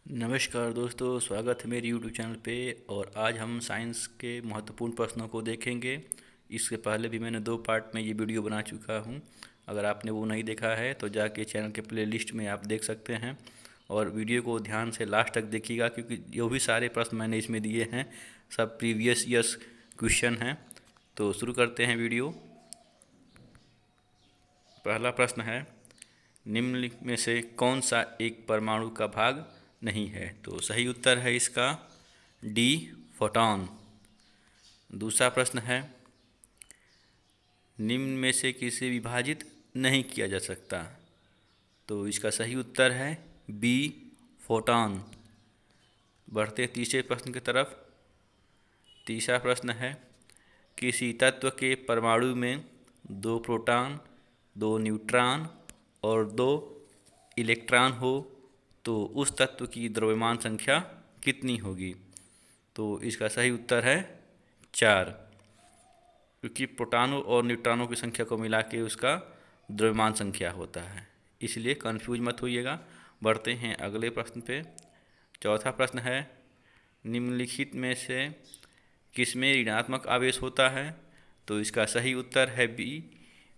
नमस्कार दोस्तों, स्वागत है मेरे YouTube चैनल पे। और आज हम साइंस के महत्वपूर्ण प्रश्नों को देखेंगे। इससे पहले भी मैंने 2 पार्ट में ये वीडियो बना चुका हूँ। अगर आपने वो नहीं देखा है तो जाके चैनल के प्लेलिस्ट में आप देख सकते हैं। और वीडियो को ध्यान से लास्ट तक देखिएगा, क्योंकि जो भी सारे प्रश्न मैंने इसमें दिए हैं सब प्रीवियस ईयर्स क्वेश्चन हैं। तो शुरू करते हैं वीडियो। पहला प्रश्न है, निम्नलिखित में से कौन सा एक परमाणु का भाग नहीं है? तो सही उत्तर है इसका डी, फोटॉन। दूसरा प्रश्न है, निम्न में से किसे विभाजित नहीं किया जा सकता? तो इसका सही उत्तर है बी, फोटॉन। बढ़ते हैं तीसरे प्रश्न की तरफ। तीसरा प्रश्न है, किसी तत्व के परमाणु में 2 प्रोटॉन, 2 न्यूट्रॉन और 2 इलेक्ट्रॉन हो तो उस तत्व की द्रव्यमान संख्या कितनी होगी? तो इसका सही उत्तर है 4, क्योंकि प्रोटॉनों और न्यूट्रॉनों की संख्या को मिला के उसका द्रव्यमान संख्या होता है, इसलिए कंफ्यूज मत होइएगा। बढ़ते हैं अगले प्रश्न पे। चौथा प्रश्न है, निम्नलिखित में से किसमें ऋणात्मक आवेश होता है? तो इसका सही उत्तर है बी,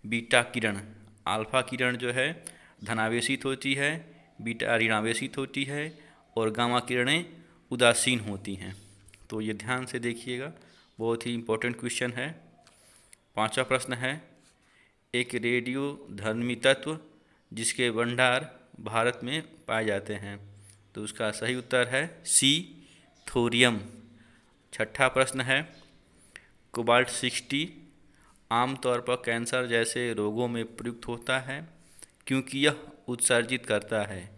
बीटा किरण। अल्फा किरण जो है धनावेशित होती है, बीटा ऋणावेशित होती है और गामा किरणें उदासीन होती हैं। तो ये ध्यान से देखिएगा, बहुत ही इम्पोर्टेंट क्वेश्चन है। पांचवा प्रश्न है, एक रेडियोधर्मी तत्व जिसके भंडार भारत में पाए जाते हैं। तो उसका सही उत्तर है सी, थोरियम। छठा प्रश्न है, कोबाल्ट 60 आमतौर पर कैंसर जैसे रोगों में प्रयुक्त होता है क्योंकि यह उत्सर्जित करता है।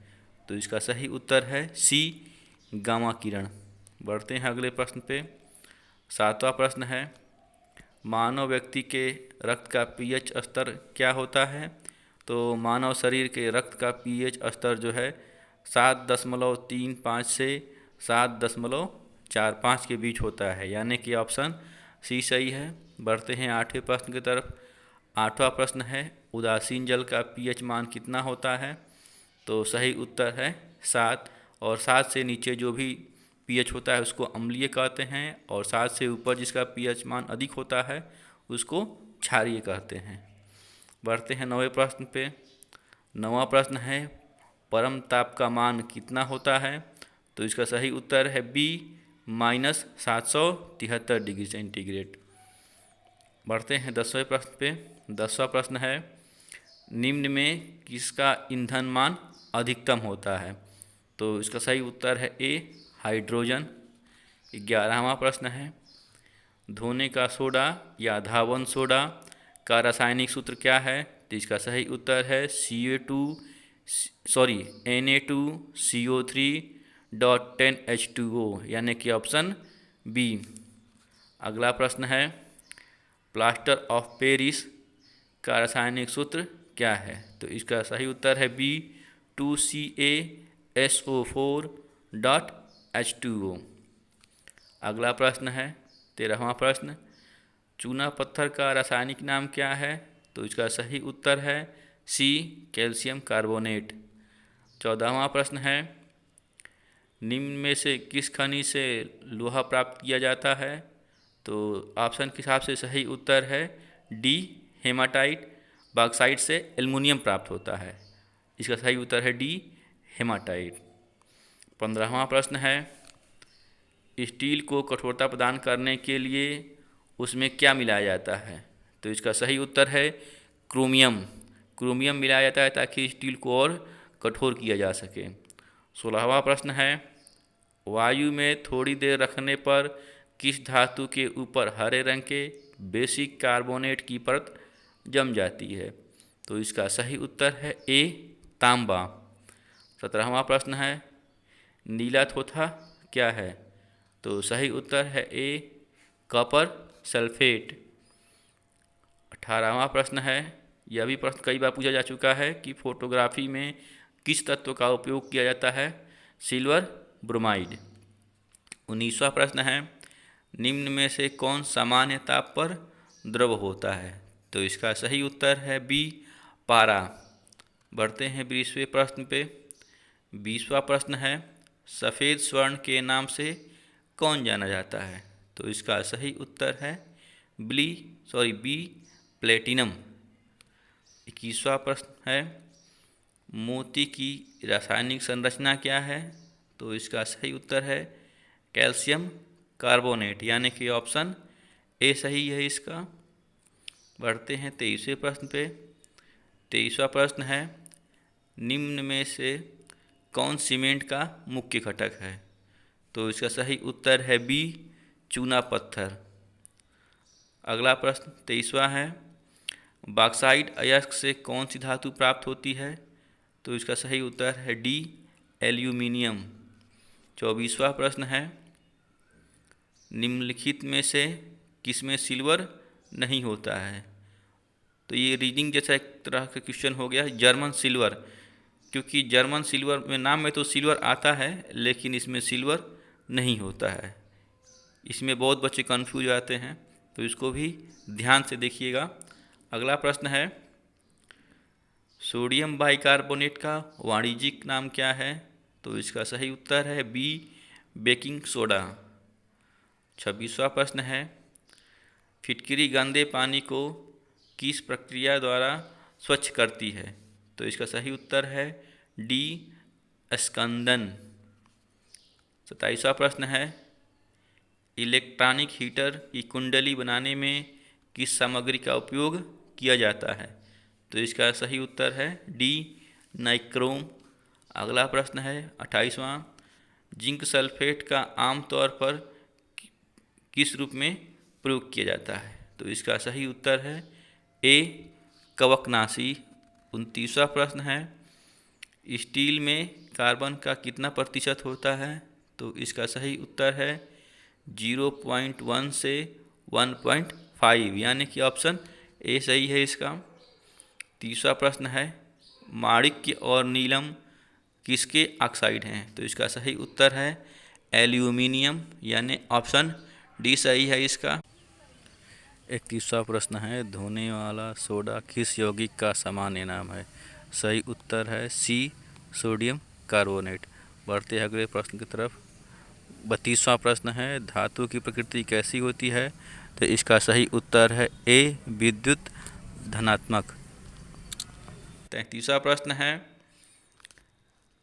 तो इसका सही उत्तर है सी, गामा किरण। बढ़ते हैं अगले प्रश्न पे। सातवां प्रश्न है, मानव व्यक्ति के रक्त का पीएच स्तर क्या होता है? तो मानव शरीर के रक्त का पीएच स्तर जो है 7.35 से 7.45 के बीच होता है, यानी कि ऑप्शन सी सही है। बढ़ते हैं आठवें प्रश्न की तरफ। आठवां प्रश्न है, उदासीन जल का पीएच मान कितना होता है? तो सही उत्तर है 7, और 7 से नीचे जो भी पीएच होता है उसको अम्लीय कहते हैं, और 7 से ऊपर जिसका पीएच मान अधिक होता है उसको क्षारीय कहते हैं। बढ़ते हैं 9वें प्रश्न पे। 9वां प्रश्न है, परम ताप का मान कितना होता है? तो इसका सही उत्तर है बी, -773 डिग्री सेंटीग्रेड। बढ़ते हैं 10वें प्रश्न पे। 10वां प्रश्न है, निम्न में किसका ईंधन मान अधिकतम होता है? तो इसका सही उत्तर है ए, हाइड्रोजन। 11वां प्रश्न है, धोने का सोडा या धावन सोडा का रासायनिक सूत्र क्या है? तो इसका सही उत्तर है Na2CO3.10H2O, यानी कि ऑप्शन बी। अगला प्रश्न है, प्लास्टर ऑफ पेरिस का रासायनिक सूत्र क्या है? तो इसका सही उत्तर है बी, 2CaSO4.H2O। अगला प्रश्न है 13वां प्रश्न, चूना पत्थर का रासायनिक नाम क्या है? तो इसका सही उत्तर है सी, कैल्शियम कार्बोनेट। 14वां प्रश्न है, निम्न में से किस खनिज से लोहा प्राप्त किया जाता है? तो ऑप्शन के हिसाब से सही उत्तर है डी, हेमाटाइट। बॉक्साइट से एल्युमिनियम प्राप्त होता है, इसका सही उत्तर है डी, हेमाटाइट। 15वां प्रश्न है, स्टील को कठोरता प्रदान करने के लिए उसमें क्या मिलाया जाता है? तो इसका सही उत्तर है क्रोमियम। क्रोमियम मिलाया जाता है ताकि स्टील को और कठोर किया जा सके। 16वां प्रश्न है, वायु में थोड़ी देर रखने पर किस धातु के ऊपर हरे रंग के बेसिक कार्बोनेट की परत जम जाती है? तो इसका सही उत्तर है ए, तांबा। 17वां प्रश्न है, नीला थोथा क्या है? तो सही उत्तर है ए, कॉपर सल्फेट। 18वां प्रश्न है, यह भी प्रश्न कई बार पूछा जा चुका है कि फोटोग्राफी में किस तत्व का उपयोग किया जाता है? Silver bromide. 19वां प्रश्न है, निम्न में से कौन सामान्य ताप पर द्रव होता है? तो इसका सही उत्तर है बी, पारा। बढ़ते हैं 20वें प्रश्न पे। 20वां प्रश्न है, सफ़ेद स्वर्ण के नाम से कौन जाना जाता है? तो इसका सही उत्तर है बी प्लेटिनम। 21वां प्रश्न है, मोती की रासायनिक संरचना क्या है? तो इसका सही उत्तर है कैल्शियम कार्बोनेट, यानी कि ऑप्शन ए सही है इसका। बढ़ते हैं 23वें प्रश्न पे। 23वां प्रश्न है, निम्न में से कौन सीमेंट का मुख्य घटक है? तो इसका सही उत्तर है बी चूना पत्थर। अगला प्रश्न 23वां है, बॉक्साइट अयस्क से कौन सी धातु प्राप्त होती है? तो इसका सही उत्तर है डी एल्यूमिनियम। 24वां प्रश्न है, निम्नलिखित में से किसमें सिल्वर नहीं होता है? तो ये रीडिंग जैसा एक तरह का क्वेश्चन हो गया, जर्मन सिल्वर, क्योंकि जर्मन सिल्वर में नाम में तो सिल्वर आता है लेकिन इसमें सिल्वर नहीं होता है। इसमें बहुत बच्चे कंफ्यूज हो जाते हैं, तो इसको भी ध्यान से देखिएगा। अगला प्रश्न है, सोडियम बाइकार्बोनेट का वाणिज्यिक नाम क्या है? तो इसका सही उत्तर है बी बेकिंग सोडा। 26वां प्रश्न है, फिटकरी गंदे पानी को किस प्रक्रिया द्वारा स्वच्छ करती है? तो इसका सही उत्तर है डी स्कंदन। 27वां प्रश्न है, इलेक्ट्रॉनिक हीटर की कुंडली बनाने में किस सामग्री का उपयोग किया जाता है? तो इसका सही उत्तर है डी नाइक्रोम। अगला प्रश्न है 28वां, जिंक सल्फेट का आमतौर पर किस रूप में प्रयोग किया जाता है? तो इसका सही उत्तर है ए कवकनाशी। 29वां प्रश्न है, स्टील में कार्बन का कितना प्रतिशत होता है? तो इसका सही उत्तर है 0.1 से 1.5, यानी कि ऑप्शन ए सही है इसका। 30वां प्रश्न है, माणिक्य और नीलम किसके ऑक्साइड हैं? तो इसका सही उत्तर है एल्यूमिनियम, यानी ऑप्शन डी सही है इसका। 31वां प्रश्न है, धोने वाला सोडा किस यौगिक का सामान्य नाम है? सही उत्तर है सी सोडियम कार्बोनेट। बढ़ते हैं अगले प्रश्न की तरफ। 32वां प्रश्न है, धातु की प्रकृति कैसी होती है? तो इसका सही उत्तर है ए विद्युत धनात्मक। 33वां प्रश्न है,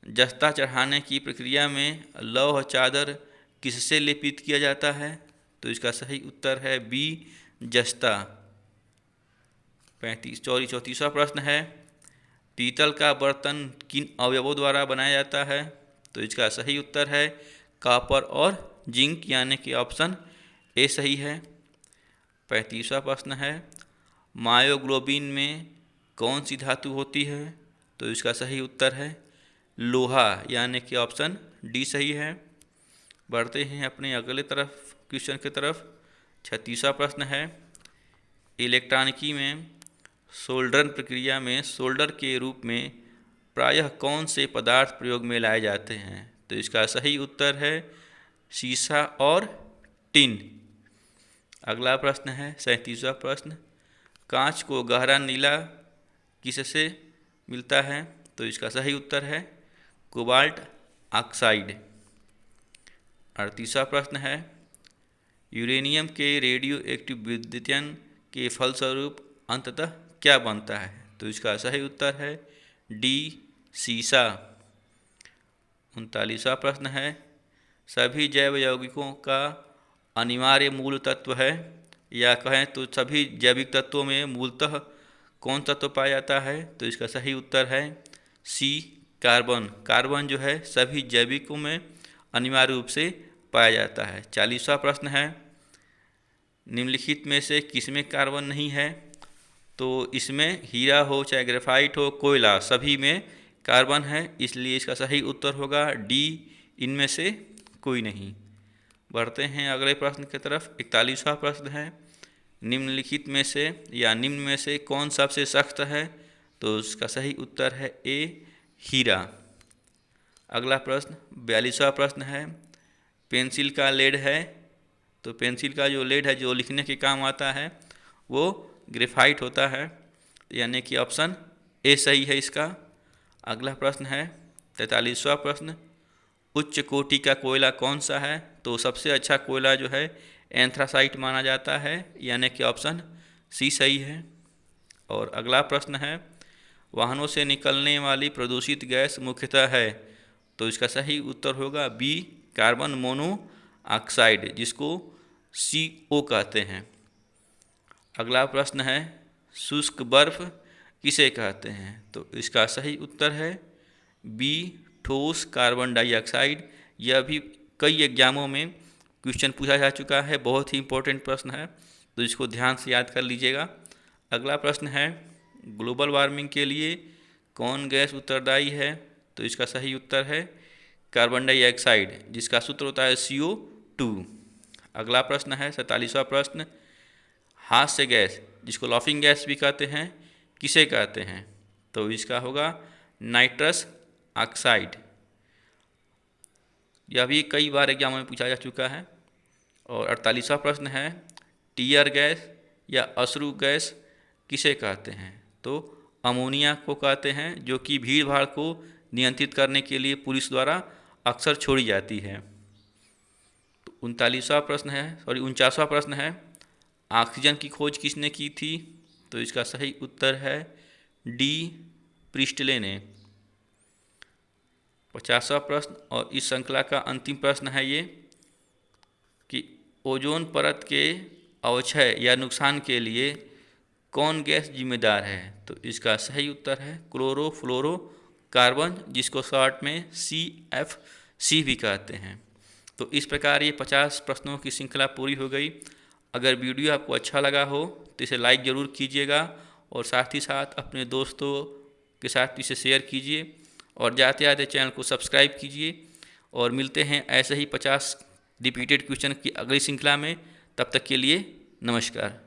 जस्ता चढ़ाने की प्रक्रिया में लौह चादर किससे लेपित किया जाता है? तो इसका सही उत्तर है बी जस्ता। 34वां प्रश्न है, पीतल का बर्तन किन अवयवों द्वारा बनाया जाता है? तो इसका सही उत्तर है कॉपर और जिंक, यानी कि ऑप्शन ए सही है। 35वां प्रश्न है, मायोग्लोबिन में कौन सी धातु होती है? तो इसका सही उत्तर है लोहा, यानी कि ऑप्शन डी सही है। बढ़ते हैं अपने अगले तरफ क्वेश्चन की तरफ। 36वां प्रश्न है, इलेक्ट्रॉनिकी में सोल्डरन प्रक्रिया में सोल्डर के रूप में प्रायः कौन से पदार्थ प्रयोग में लाए जाते हैं? तो इसका सही उत्तर है सीसा और टिन। अगला प्रश्न है 37वां प्रश्न, कांच को गहरा नीला किससे मिलता है? तो इसका सही उत्तर है कोबाल्ट ऑक्साइड। 38वां प्रश्न है, यूरेनियम के रेडियो एक्टिव विद्युतीकरण के फलस्वरूप अंततः क्या बनता है? तो इसका सही उत्तर है डी सीसा। 39वां प्रश्न है, सभी जैव यौगिकों का अनिवार्य मूल तत्व है, या कहें तो सभी जैविक तत्वों में मूलतः कौन तत्व पाया जाता है? तो इसका सही उत्तर है सी कार्बन। कार्बन जो है सभी जैविकों में अनिवार्य रूप से पाया जाता है। 40वां प्रश्न है, निम्नलिखित में से किसमें कार्बन नहीं है? तो इसमें हीरा हो चाहे ग्रेफाइट हो कोयला सभी में कार्बन है, इसलिए इसका सही उत्तर होगा डी इनमें से कोई नहीं। बढ़ते हैं अगले प्रश्न की तरफ। 41वां प्रश्न है, निम्नलिखित में से या निम्न में से कौन सबसे सख्त है? तो इसका सही उत्तर है ए हीरा। अगला प्रश्न 42वां प्रश्न है, पेंसिल का लेड है, तो पेंसिल का जो लेड है जो लिखने के काम आता है वो ग्रेफाइट होता है, यानी कि ऑप्शन ए सही है इसका। अगला प्रश्न है 43वां प्रश्न, उच्च कोटि का कोयला कौन सा है? तो सबसे अच्छा कोयला जो है एंथ्रासाइट माना जाता है, यानी कि ऑप्शन सी सही है। और अगला प्रश्न है, वाहनों से निकलने वाली प्रदूषित गैस मुख्यतः है? तो इसका सही उत्तर होगा बी कार्बन मोनोऑक्साइड, जिसको CO कहते हैं। अगला प्रश्न है, शुष्क बर्फ किसे कहते हैं? तो इसका सही उत्तर है बी ठोस कार्बन डाइऑक्साइड। यह भी कई एग्जामों में क्वेश्चन पूछा जा चुका है, बहुत ही इंपॉर्टेंट प्रश्न है, तो इसको ध्यान से याद कर लीजिएगा। अगला प्रश्न है, ग्लोबल वार्मिंग के लिए कौन गैस उत्तरदायी है? तो इसका सही उत्तर है कार्बन डाइऑक्साइड, जिसका सूत्र होता है CO2। अगला प्रश्न है 47वां प्रश्न, हास्य गैस जिसको लाफिंग गैस भी कहते हैं किसे कहते हैं? तो इसका होगा नाइट्रस ऑक्साइड। यह भी कई बार एग्जाम में पूछा जा चुका है। और 48वां प्रश्न है, टीयर गैस या अश्रु गैस किसे कहते हैं? तो अमोनिया को कहते हैं, जो कि भीड़ भाड़ को नियंत्रित करने के लिए पुलिस द्वारा अक्सर छोड़ी जाती है। तो 49वां प्रश्न है, ऑक्सीजन की खोज किसने की थी? तो इसका सही उत्तर है डी प्रिस्टले ने। 50वां प्रश्न और इस श्रृंखला का अंतिम प्रश्न है ये कि ओजोन परत के अवक्षय या नुकसान के लिए कौन गैस जिम्मेदार है? तो इसका सही उत्तर है क्लोरोफ्लोरोकार्बन, जिसको शॉर्ट में CFC भी कहते हैं। तो इस प्रकार ये 50 प्रश्नों की श्रृंखला पूरी हो गई। अगर वीडियो आपको अच्छा लगा हो तो इसे लाइक ज़रूर कीजिएगा और साथ ही साथ अपने दोस्तों के साथ इसे शेयर कीजिए और जाते जाते चैनल को सब्सक्राइब कीजिए। और मिलते हैं ऐसे ही 50 रिपीटेड क्वेश्चन की अगली श्रृंखला में। तब तक के लिए नमस्कार।